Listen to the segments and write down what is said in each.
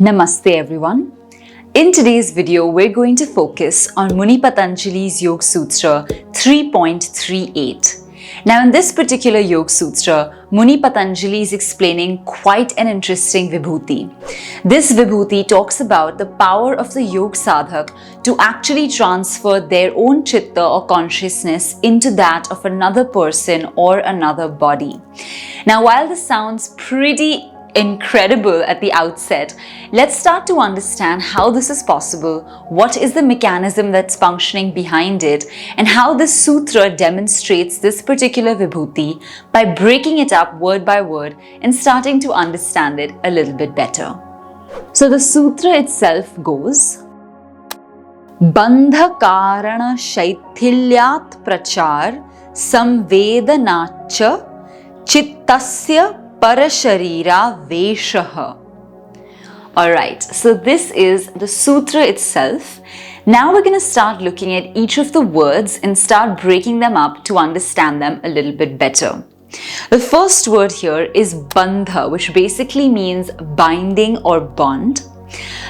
Namaste everyone. In today's video, we're going to focus on Muni Patanjali's Yoga Sutra 3.38. Now in this particular Yoga Sutra, Muni Patanjali is explaining quite an interesting vibhuti. This vibhuti talks about the power of the yoga sadhak to actually transfer their own chitta or consciousness into that of another person or another body. Now while this sounds pretty incredible at the outset, let's start to understand how this is possible, what is the mechanism that's functioning behind it, and how this sutra demonstrates this particular vibhuti by breaking it up word by word and starting to understand it a little bit better. So the sutra itself goes, Bandha karana shaithilyat prachar samvedanacha chittasya parasharira veshaha. Alright, so this is the sutra itself. Now we're going to start looking at each of the words and start breaking them up to understand them a little bit better. The first word here is bandha, which basically means binding or bond.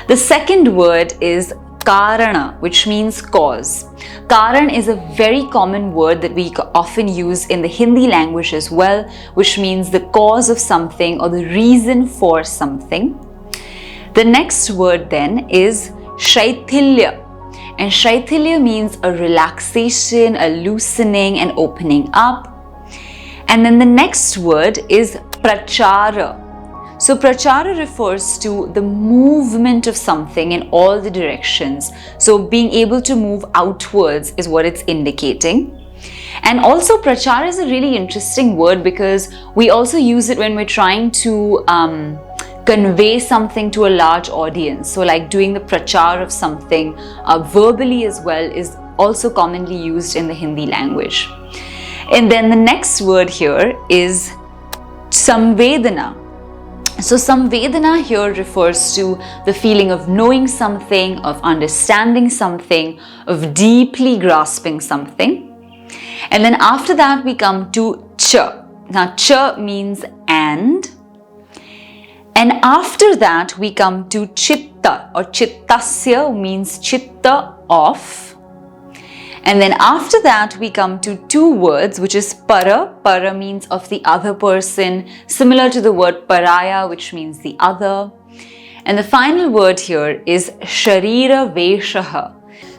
The second word is karana, which means cause. Karan is a very common word that we often use in the Hindi language as well, which means the cause of something or the reason for something. The next word then is shaithilya, and shaithilya means a relaxation, a loosening and opening up. And then the next word is prachara. So prachara refers to the movement of something in all the directions. So being able to move outwards is what it's indicating. And also prachara is a really interesting word because we also use it when we're trying to convey something to a large audience. So like doing the prachar of something verbally as well is also commonly used in the Hindi language. And then the next word here is samvedana. So samvedana here refers to the feeling of knowing something, of understanding something, of deeply grasping something. And then after that we come to cha. Now cha means and after that we come to chitta or chittasya means chitta of. And then after that we come to two words, which is para. Para means of the other person, similar to the word paraya, which means the other. And the final word here is sharira veshaha.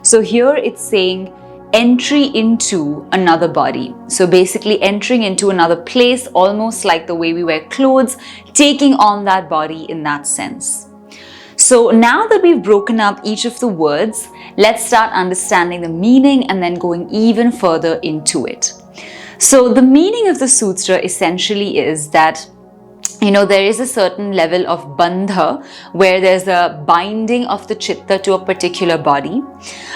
So here it's saying entry into another body. So basically entering into another place, almost like the way we wear clothes, taking on that body in that sense. So now that we've broken up each of the words, let's start understanding the meaning and then going even further into it. So the meaning of the sutra essentially is that, there is a certain level of bandha where there's a binding of the chitta to a particular body.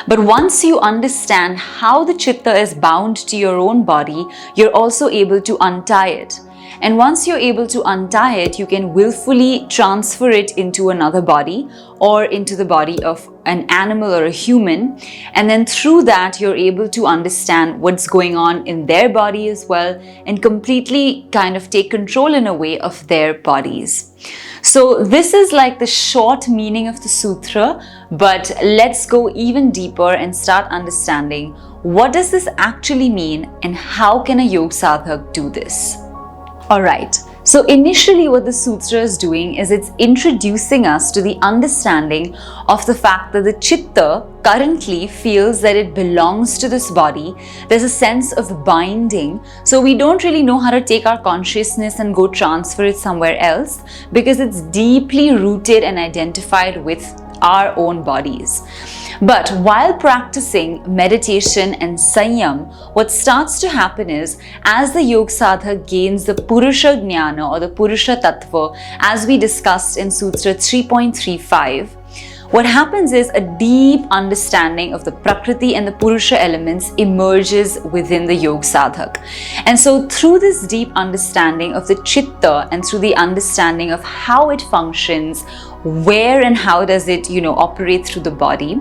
But once you understand how the chitta is bound to your own body, you're also able to untie it. And once you're able to untie it, you can willfully transfer it into another body or into the body of an animal or a human. And then through that, you're able to understand what's going on in their body as well and completely kind of take control in a way of their bodies. So this is like the short meaning of the sutra, but let's go even deeper and start understanding what does this actually mean and how can a yoga sadhak do this? Alright, so initially what the sutra is doing is it's introducing us to the understanding of the fact that the chitta currently feels that it belongs to this body. There's a sense of binding, so we don't really know how to take our consciousness and go transfer it somewhere else because it's deeply rooted and identified with our own bodies. But while practicing meditation and sanyam, what starts to happen is as the yoga sadhak gains the Purusha Jnana or the Purusha Tattva, as we discussed in Sutra 3.35, what happens is a deep understanding of the Prakriti and the Purusha elements emerges within the yoga sadhak. And so through this deep understanding of the chitta and through the understanding of how it functions, where and how does it, operate through the body,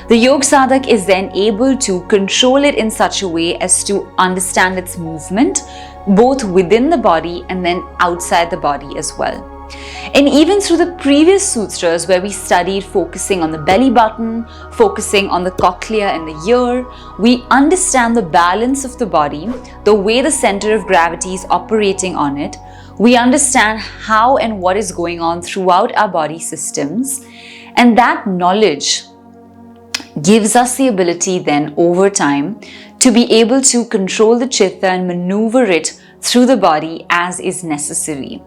the yoga sadhak is then able to control it in such a way as to understand its movement, both within the body and then outside the body as well. And even through the previous sutras where we studied focusing on the belly button, focusing on the cochlea and the ear, we understand the balance of the body, the way the center of gravity is operating on it. We understand how and what is going on throughout our body systems. And that knowledge gives us the ability then over time to be able to control the chitta and maneuver it through the body as is necessary.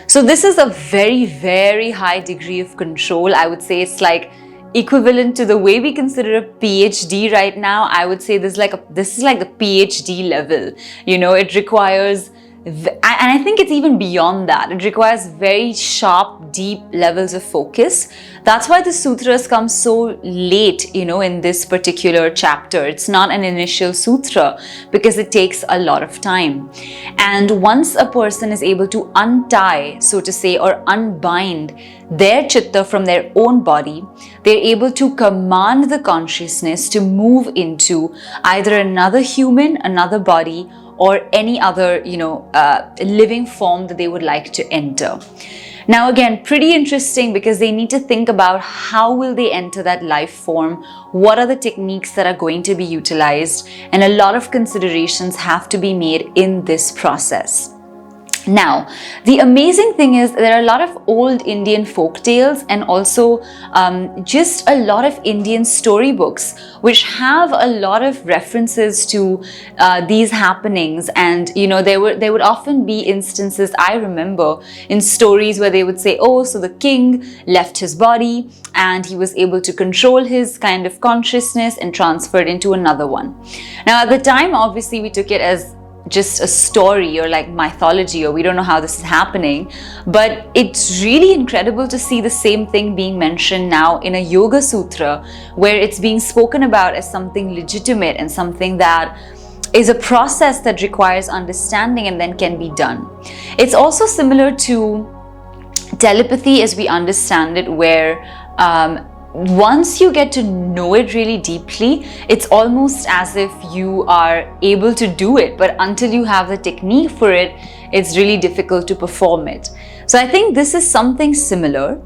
So this is a very, very high degree of control. I would say it's like equivalent to the way we consider a PhD right now. I would say this is like the PhD level. You know, it requires, and I think it's even beyond that. It requires very sharp, deep levels of focus. That's why the sutras come so late, you know, in this particular chapter. It's not an initial sutra because it takes a lot of time. And once a person is able to untie, so to say, or unbind their chitta from their own body, they're able to command the consciousness to move into either another human, another body, or any other, living form that they would like to enter. Now again, pretty interesting because they need to think about how will they enter that life form, what are the techniques that are going to be utilized, and a lot of considerations have to be made in this process. Now, the amazing thing is there are a lot of old Indian folk tales and also just a lot of Indian storybooks which have a lot of references to these happenings. And there would often be instances, I remember, in stories where they would say, oh, so the king left his body and he was able to control his kind of consciousness and transferred into another one. Now at the time, obviously we took it as just a story or like mythology, or we don't know how this is happening, but it's really incredible to see the same thing being mentioned now in a yoga sutra where it's being spoken about as something legitimate and something that is a process that requires understanding and then can be done. It's also similar to telepathy as we understand it, where once you get to know it really deeply, it's almost as if you are able to do it, but until you have the technique for it, it's really difficult to perform it. So I think this is something similar.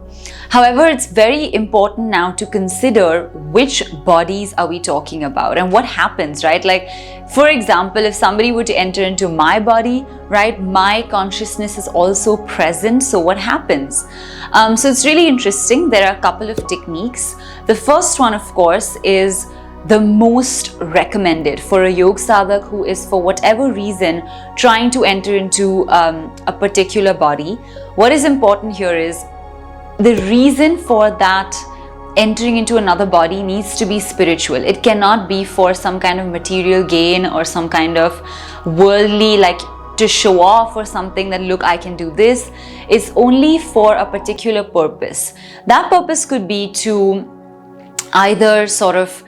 However, it's very important now to consider which bodies are we talking about and what happens, right? Like, for example, if somebody were to enter into my body, right, my consciousness is also present. So what happens? So it's really interesting. There are a couple of techniques. The first one, of course, is the most recommended for a yoga sadhak who is, for whatever reason, trying to enter into a particular body. What is important here is the reason for that entering into another body needs to be spiritual. It cannot be for some kind of material gain or some kind of worldly, like to show off or something that, look, I can do this. It's only for a particular purpose. That purpose could be to either sort of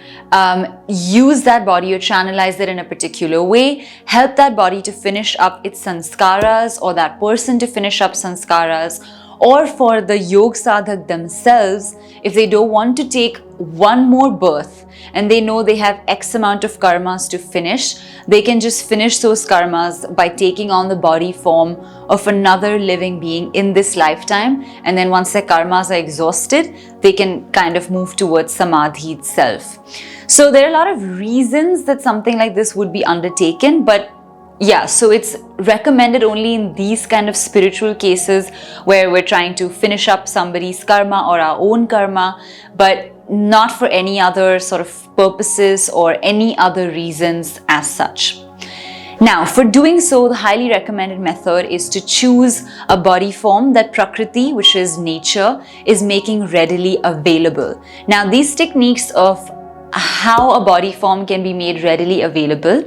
use that body or channelize it in a particular way, help that body to finish up its sanskaras or that person to finish up sanskaras, or for the yoga sadhak themselves, if they don't want to take one more birth and they know they have X amount of karmas to finish, they can just finish those karmas by taking on the body form of another living being in this lifetime. And then once their karmas are exhausted, they can kind of move towards samadhi itself. So there are a lot of reasons that something like this would be undertaken, but yeah, so it's recommended only in these kind of spiritual cases where we're trying to finish up somebody's karma or our own karma, but not for any other sort of purposes or any other reasons as such. Now, for doing so, the highly recommended method is to choose a body form that Prakriti, which is nature, is making readily available. Now, these techniques of how a body form can be made readily available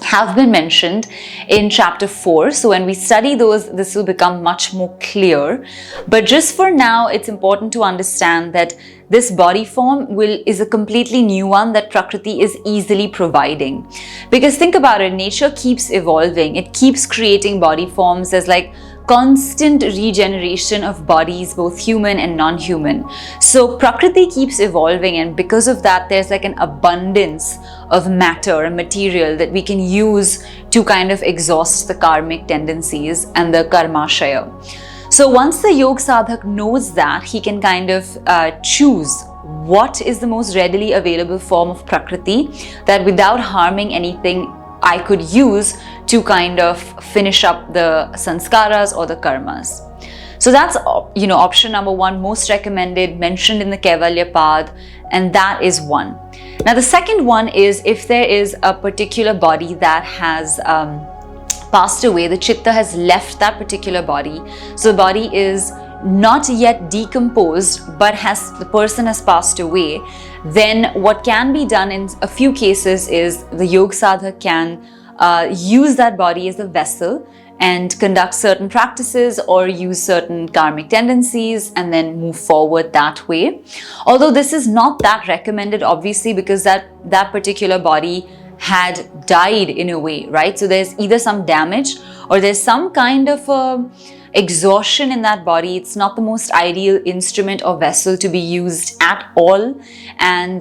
have been mentioned in chapter 4. So when we study those, this will become much more clear. But just for now, it's important to understand that this body form is a completely new one that Prakriti is easily providing. Because think about it, nature keeps evolving. It keeps creating body forms. There's like constant regeneration of bodies, both human and non-human. So Prakriti keeps evolving, and because of that, there's like an abundance of matter and material that we can use to kind of exhaust the karmic tendencies and the karmashaya. So once the Yog Sadhak knows that, he can kind of choose what is the most readily available form of Prakriti that without harming anything I could use to kind of finish up the sanskaras or the karmas. So that's, option number one, most recommended, mentioned in the Kaivalyapad, and that is one. Now the second one is if there is a particular body that has passed away, the Chitta has left that particular body. So the body is not yet decomposed, but the person has passed away, then what can be done in a few cases is the Yog Sadhak can use that body as a vessel and conduct certain practices or use certain karmic tendencies and then move forward that way. Although this is not that recommended, obviously, because that particular body had died in a way, right? So there's either some damage or there's some kind of exhaustion in that body. It's not the most ideal instrument or vessel to be used at all. And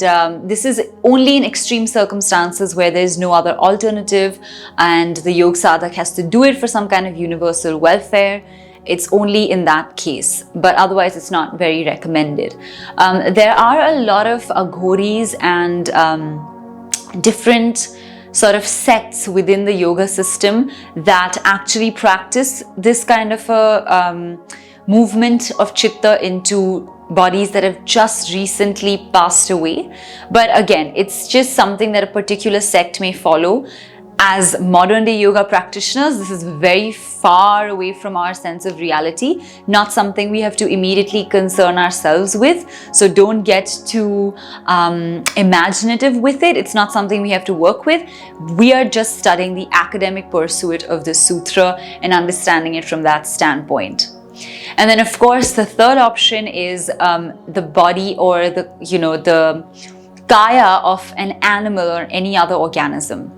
this is only in extreme circumstances where there's no other alternative and the Yog Sadhak has to do it for some kind of universal welfare. It's only in that case, but otherwise it's not very recommended. There are a lot of aghoris and different sort of sects within the yoga system that actually practice this kind of a movement of Chitta into bodies that have just recently passed away. But again, it's just something that a particular sect may follow. As modern day yoga practitioners, this is very far away from our sense of reality, not something we have to immediately concern ourselves with. So don't get too imaginative with it. It's not something we have to work with. We are just studying the academic pursuit of the Sutra and understanding it from that standpoint. And then of course, the third option is the body or the kaya of an animal or any other organism.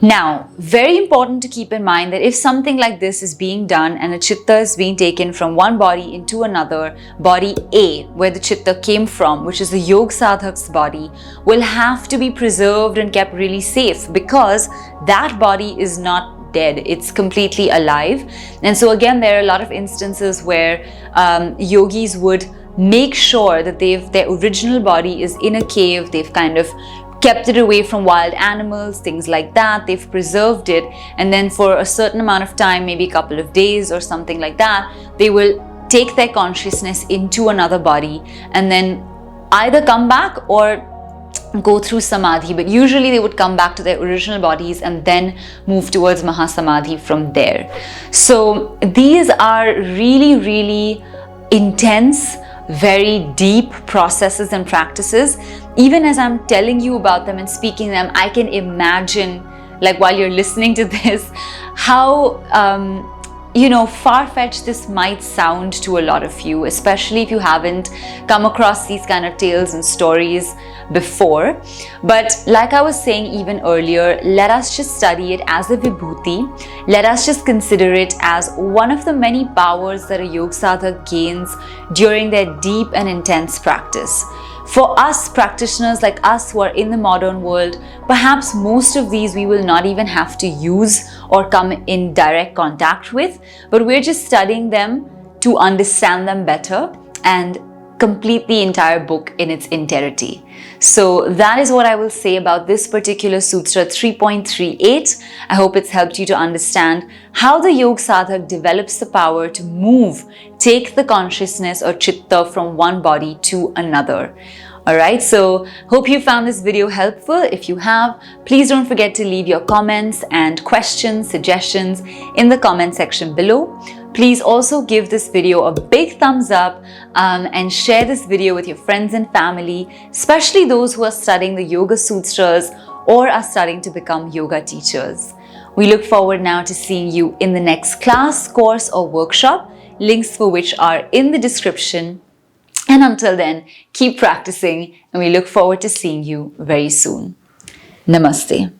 Now, very important to keep in mind that if something like this is being done and a Chitta is being taken from one body into another, body A, where the Chitta came from, which is the Yog Sadhak's body, will have to be preserved and kept really safe because that body is not dead, it's completely alive. And so again, there are a lot of instances where yogis would make sure that their original body is in a cave, they've kind of kept it away from wild animals, things like that. They've preserved it, and then for a certain amount of time, maybe a couple of days or something like that, they will take their consciousness into another body and then either come back or go through samadhi, but usually they would come back to their original bodies and then move towards mahasamadhi from there. So these are really, really intense, very deep processes and practices. Even as I'm telling you about them and speaking them, I can imagine, like while you're listening to this, how far-fetched this might sound to a lot of you, especially if you haven't come across these kind of tales and stories before. But like I was saying even earlier, let us just study it as a vibhuti. Let us just consider it as one of the many powers that a Yog Sadhak gains during their deep and intense practice. For us practitioners like us who are in the modern world, perhaps most of these we will not even have to use or come in direct contact with, but we're just studying them to understand them better and complete the entire book in its entirety. So that is what I will say about this particular Sutra 3.38. I hope it's helped you to understand how the Yog Sadhak develops the power to take the consciousness or Chitta from one body to another. Alright, so hope you found this video helpful. If you have, please don't forget to leave your comments and questions, suggestions in the comment section below. Please also give this video a big thumbs up and share this video with your friends and family, especially those who are studying the Yoga Sutras or are starting to become yoga teachers. We look forward now to seeing you in the next class, course or workshop, links for which are in the description. And until then, keep practicing and we look forward to seeing you very soon. Namaste.